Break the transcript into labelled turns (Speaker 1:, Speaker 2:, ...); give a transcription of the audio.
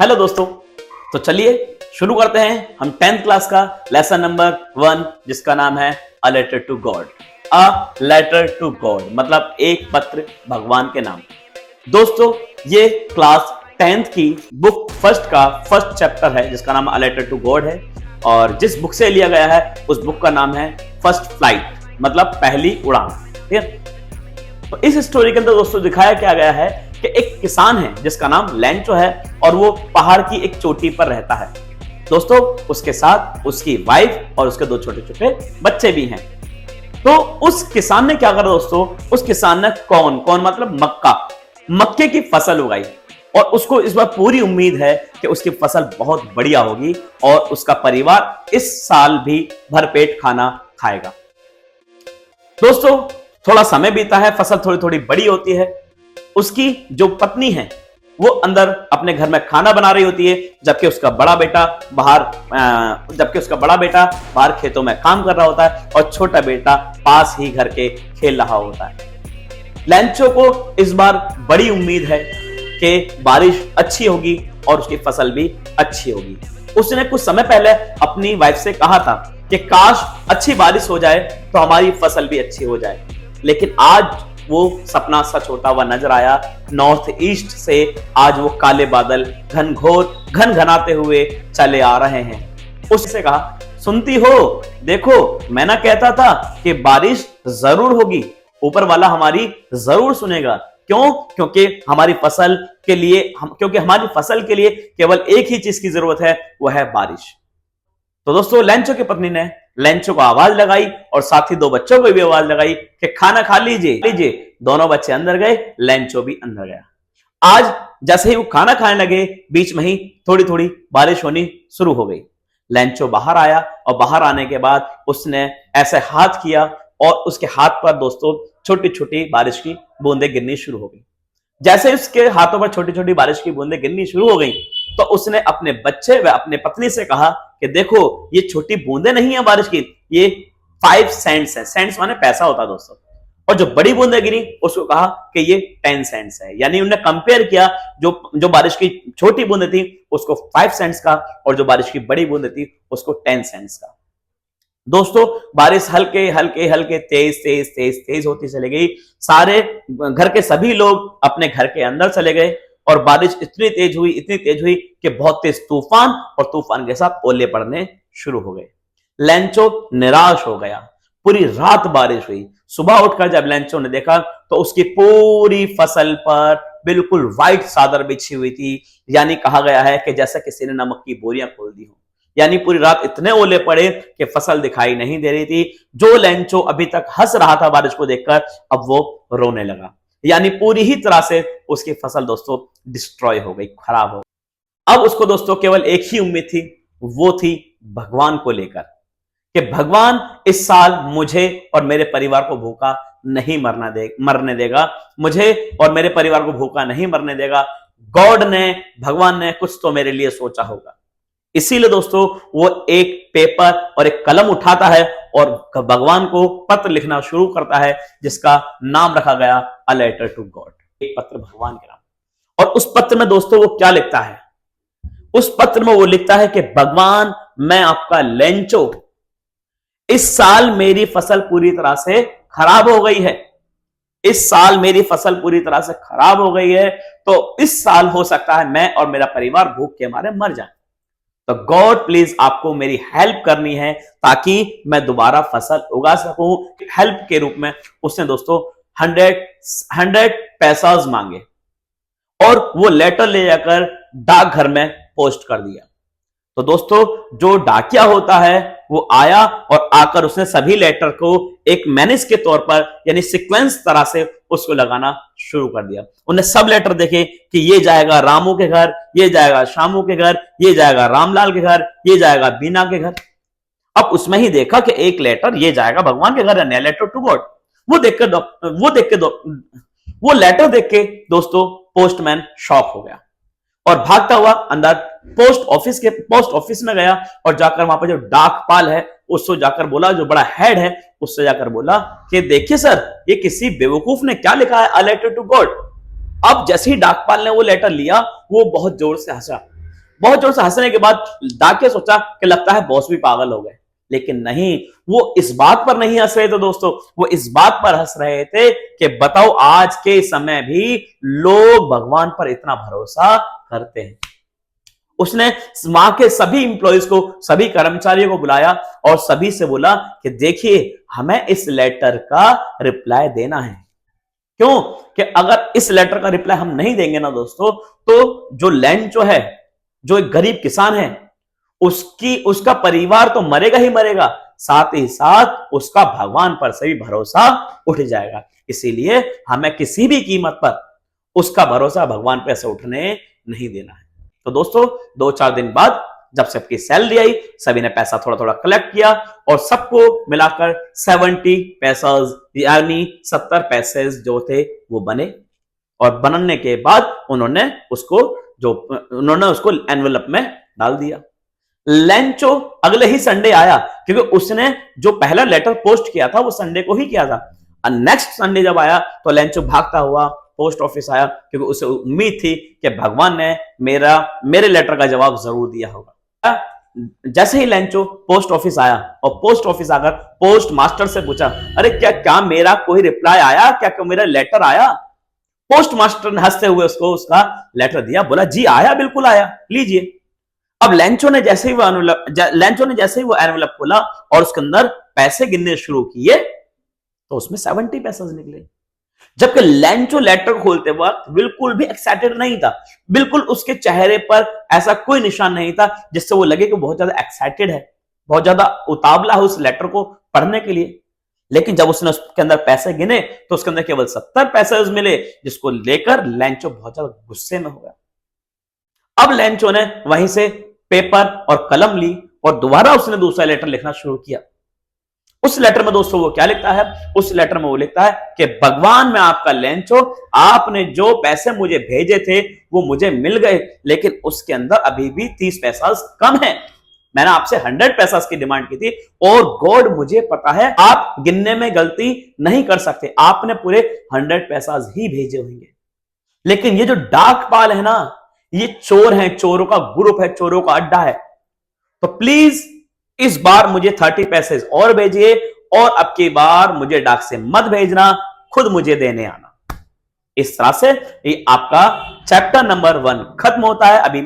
Speaker 1: Hello दोस्तों, तो चलिए शुरू करते हैं हम 10th क्लास का लेसन नंबर 1 जिसका नाम है a letter to God. A letter to God मतलब एक पत्र भगवान के नाम। दोस्तों ये क्लास 10th की बुक फर्स्ट का फर्स्ट चैप्टर है जिसका नाम अ लेटर टू गॉड है और जिस बुक से लिया गया है उस बुक का नाम है फर्स्ट फ्लाइट मतलब पहली उड़ान। ठीक है, तो इस स्टोरी के अंदर दोस्तों दिखाया क्या गया है कि एक किसान है जिसका नाम लैंचो है और वो पहाड़ की एक चोटी पर रहता है। दोस्तों उसके साथ उसकी वाइफ और उसके दो छोटे छोटे बच्चे भी हैं। तो उस किसान ने क्या करा दोस्तों, उस किसान ने कौन मतलब मक्के की फसल उगाई और उसको इस बार पूरी उम्मीद है कि उसकी फसल बहुत बढ़िया होगी और उसका परिवार इस साल भी भरपेट खाना खाएगा। दोस्तों थोड़ा समय बीता है, फसल थोड़ी थोड़ी बड़ी होती है। उसकी जो पत्नी है वो अंदर अपने घर में खाना बना रही होती है जबकि उसका बड़ा बेटा बाहर खेतों में काम कर रहा होता है और छोटा बेटा पास ही घर के खेल रहा होता है। लैंचो को इस बार बड़ी उम्मीद है कि बारिश अच्छी होगी और उसकी फसल भी अच्छी होगी। उसने कुछ समय पहले अपनी वाइफ से कहा था कि काश अच्छी बारिश हो जाए तो हमारी फसल भी अच्छी हो जाए, लेकिन आज वो सपना सच होता हुआ नजर आया। नॉर्थ ईस्ट से आज वो काले बादल घनाते हुए चले आ रहे हैं। उससे कहा, सुनती हो, देखो मैं ना कहता था कि बारिश जरूर होगी, ऊपर वाला हमारी जरूर सुनेगा। क्यों? क्योंकि हमारी फसल के लिए केवल एक ही चीज की जरूरत है, वो है बारिश। तो दोस्तों लैंचो की पत्नी ने लैंचो को आवाज लगाई और साथ ही दो बच्चों को भी आवाज लगाई कि खाना खा लीजिए। दोनों बच्चे अंदर गए, लैंचो भी अंदर गया। आज जैसे ही वो खाना खाने लगे बीच में ही थोड़ी थोड़ी बारिश होनी शुरू हो गई। लैंचो बाहर आया और बाहर आने के बाद उसने ऐसे हाथ किया और उसके हाथ पर दोस्तों छोटी छोटी बारिश की बूंदें गिरनी शुरू हो गई। जैसे उसके हाथों पर छोटी छोटी बारिश की बूंदें गिरनी शुरू हो गई तो उसने अपने बच्चे व अपने पत्नी से कहा कि देखो ये छोटी बूंदें नहीं है बारिश की, ये 5 सेंट्स है। सेंट्स माने पैसा होता है दोस्तों। और जो बड़ी बूंदें गिरी उसको कहा कि ये 10 सेंट्स है। यानी उन्होंने कंपेयर किया, जो बारिश की छोटी बूंदें थी उसको 5 सेंट्स का और जो बारिश की बड़ी बूंदें थी उसको 10 सेंट्स का। दोस्तों बारिश हल्के तेज होती चली गई। सारे घर के सभी लोग अपने घर के अंदर चले गए और बारिश इतनी तेज हुई कि बहुत तेज तूफान और तूफान के साथ ओले पड़ने शुरू हो गए। लैंचो निराश हो गया। पूरी रात बारिश हुई। सुबह उठकर जब लैंचो ने देखा तो उसकी पूरी फसल पर बिल्कुल व्हाइट चादर बिछी हुई थी। यानी कहा गया है कि जैसा किसी ने नमक की बोरियां खोल दी हो। यानी पूरी रात इतने ओले पड़े कि फसल दिखाई नहीं दे रही थी। जो लैंचो अभी तक हंस रहा था बारिश को देखकर, अब वो रोने लगा। यानी पूरी ही तरह से उसकी फसल दोस्तों डिस्ट्रॉय हो गई, खराब हो गई। अब उसको दोस्तों केवल एक ही उम्मीद थी, वो थी भगवान को लेकर कि भगवान इस साल मुझे और मेरे परिवार को भूखा नहीं मरने देगा, मुझे और मेरे परिवार को भूखा नहीं मरने देगा। भगवान ने कुछ तो मेरे लिए सोचा होगा। इसीलिए दोस्तों वो एक पेपर और एक कलम उठाता है और भगवान को पत्र लिखना शुरू करता है जिसका नाम रखा गया अ लेटर टू गॉड, एक पत्र भगवान के नाम। और उस पत्र में दोस्तों वो क्या लिखता है? उस पत्र में वो लिखता है कि भगवान, मैं आपका लैंचो, इस साल मेरी फसल पूरी तरह से खराब हो गई है। इस साल मेरी फसल पूरी तरह से खराब हो गई है, तो इस साल हो सकता है मैं और मेरा परिवार भूख के मारे मर जाए। तो गॉड प्लीज आपको मेरी हेल्प करनी है ताकि मैं दोबारा फसल उगा सकूं। हेल्प के रूप में उसने दोस्तों 100 पैसाज मांगे और वो लेटर ले जाकर डाकघर में पोस्ट कर दिया। तो दोस्तों जो डाकिया होता है वो आया और आकर उसने सभी लेटर को एक मैनेज के तौर पर यानी सीक्वेंस तरह से उसको लगाना शुरू कर दिया। उन्हें सब लेटर देखे कि ये जाएगा रामू के घर, ये जाएगा श्यामू के घर, ये जाएगा रामलाल के घर, ये जाएगा बीना के घर। अब उसमें ही देखा कि एक लेटर ये जाएगा भगवान के घर, है लेटर टू गॉड। वो लेटर देख के दोस्तों पोस्टमैन शॉक हो गया और भागता हुआ अंदर पोस्ट ऑफिस में गया और जाकर वहां पर जो डाकपाल है उससे जाकर बोला, जो बड़ा हेड है उससे जाकर बोला कि देखिए सर, ये किसी बेवकूफ ने क्या लिखा है, अ लेटर टू गॉड। अब जैसे ही डाकपाल ने वो लेटर लिया वो बहुत जोर से हंसा बहुत जोर से हंसने के बाद डाकिया सोचा कि लगता है बॉस भी पागल हो गए, लेकिन नहीं, वो इस बात पर नहीं हंस रहे थे दोस्तों, वो इस बात पर हंस रहे थे कि बताओ आज के समय भी लोग भगवान पर इतना भरोसा करते हैं। उसने वहां के सभी इंप्लॉइज को, सभी कर्मचारियों को बुलाया और सभी से बोला कि देखिए हमें इस लेटर का रिप्लाई देना है। क्यों? कि अगर इस लेटर का रिप्लाई हम नहीं देंगे ना दोस्तों, तो जो लेंचो है, जो एक गरीब किसान है, उसका परिवार तो मरेगा ही मरेगा, साथ ही साथ उसका भगवान पर से भी भरोसा उठ जाएगा। इसीलिए हमें किसी भी कीमत पर उसका भरोसा भगवान पर से उठने नहीं देना है। तो दोस्तों 2-4 दिन बाद जब सबकी सैलरी आई, सभी ने पैसा थोड़ा थोड़ा कलेक्ट किया और सबको मिलाकर 70 पैसा यानी 70 पैसे जो थे वो बने। और बनने के बाद उन्होंने उसको एनवेलप में डाल दिया। लेंचो अगले ही संडे आया, क्योंकि उसने जो पहला लेटर पोस्ट किया था वो संडे को ही किया था। और नेक्स्ट संडे जब आया तो लेंचो भागता हुआ पोस्ट ऑफिस आया, क्योंकि उसे उम्मीद थी कि भगवान ने मेरे लेटर का जवाब जरूर दिया होगा। जैसे ही लेंचो पोस्ट ऑफिस आया और पोस्ट ऑफिस आकर पोस्ट मास्टर से पूछा, अरे क्या मेरा कोई रिप्लाई आया, क्या मेरा लेटर आया? पोस्ट मास्टर ने हंसते हुए उसको उसका लेटर दिया, बोला जी आया, बिल्कुल आया, लीजिए। अब लेंचो ने जैसे ही वो एनवेलप खोला और उसके अंदर पैसे गिनने शुरू किए तो उसमें 70 पैसे निकले। जबकि लेंचो लेटर खोलते वक्त बिल्कुल भी एक्साइटेड नहीं था, बिल्कुल उसके चेहरे पर ऐसा कोई निशान नहीं था जिससे वो लगे कि बहुत ज्यादा एक्साइटेड है, बहुत ज्यादा उतावला है उस लेटर को पढ़ने के लिए। लेकिन जब उसने उसके अंदर पैसे गिने तो उसके अंदर केवल 70 पैसे मिले, जिसको लेकर लेंचो बहुत ज्यादा गुस्से में हो गया। अब लेंचो ने वहीं से पेपर और कलम ली और दोबारा उसने दूसरा लेटर लिखना शुरू किया। उस लेटर में दोस्तों वो क्या लिखता है? उस लेटर में वो लिखता है कि भगवान में आपका लेंचो, आपने जो पैसे मुझे भेजे थे वो मुझे मिल गए, लेकिन उसके अंदर अभी भी 30 पैसा कम है। मैंने आपसे 100 पैसा की डिमांड की थी और गॉड मुझे पता है आप गिनने में गलती नहीं कर सकते, आपने पूरे 100 पैसा ही भेजे होंगे। लेकिन ये जो डाक पाल है ना, ये चोर हैं, चोरों का ग्रुप है, चोरों का अड्डा है। तो प्लीज इस बार मुझे 30 पैसे और भेजिए और अब की बार मुझे डाक से मत भेजना, खुद मुझे देने आना। इस तरह से ये आपका चैप्टर नंबर 1 खत्म होता है। अभी